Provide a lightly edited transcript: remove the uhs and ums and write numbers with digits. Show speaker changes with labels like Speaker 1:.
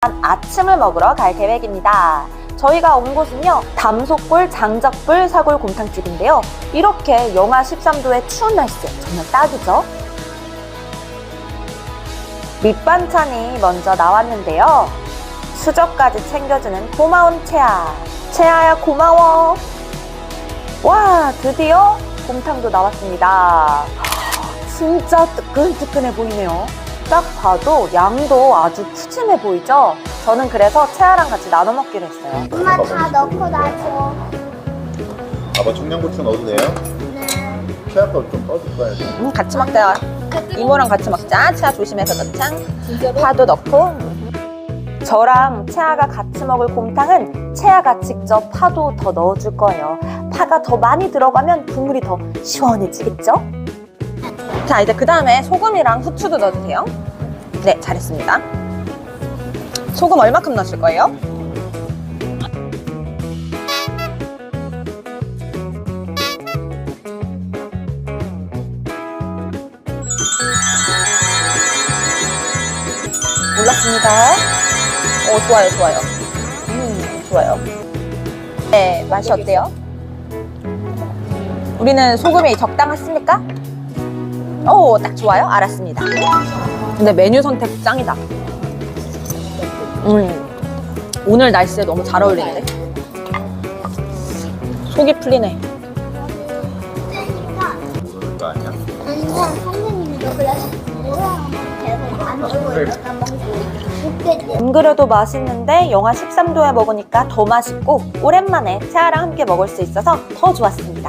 Speaker 1: 아침을 먹으러 갈 계획입니다. 저희가 온 곳은요, 담소골 장작불 사골곰탕집인데요. 이렇게 영하 13도의 추운 날씨에 정말 딱이죠. 밑반찬이 먼저 나왔는데요. 수저까지 챙겨주는 고마운 채아. 채아야 고마워. 와, 드디어 곰탕도 나왔습니다. 진짜 뜨끈뜨끈해 보이네요. 딱 봐도 양도 아주 푸짐해 보이죠? 저는 그래서 채아랑 같이 나눠 먹기로 했어요.
Speaker 2: 엄마 다 넣고 놔줘.
Speaker 3: 아빠 청양고추 넣어도 돼요?
Speaker 2: 네.
Speaker 3: 채아 거좀 떠줄 거야.
Speaker 1: 같이 먹자. 이모랑 같이 먹자. 채아 조심해서 넣자. 파도 넣고. 저랑 채아가 같이 먹을 곰탕은 채아가 직접 파도 더 넣어줄 거예요. 파가 더 많이 들어가면 국물이 더 시원해지겠죠? 자, 이제 그 다음에 소금이랑 후추도 넣어주세요. 네, 잘했습니다. 소금 얼마큼 넣으실 거예요? 올랐습니다. 오, 좋아요, 좋아요. 좋아요. 네, 맛이 어때요? 우리는 소금이 적당했습니까? 오, 딱 좋아요. 알았습니다. 근데 메뉴 선택 짱이다. 오늘 날씨에 너무 잘 어울리는데? 속이 풀리네.
Speaker 3: 모르는 거 아니야?
Speaker 2: 아니면 선생님도 그래서 뭐랑 계속 안 주고 있다가 먹고
Speaker 1: 안 그래도 맛있는데 영하 13도에 먹으니까 더 맛있고 오랜만에 채아랑 함께 먹을 수 있어서 더 좋았습니다.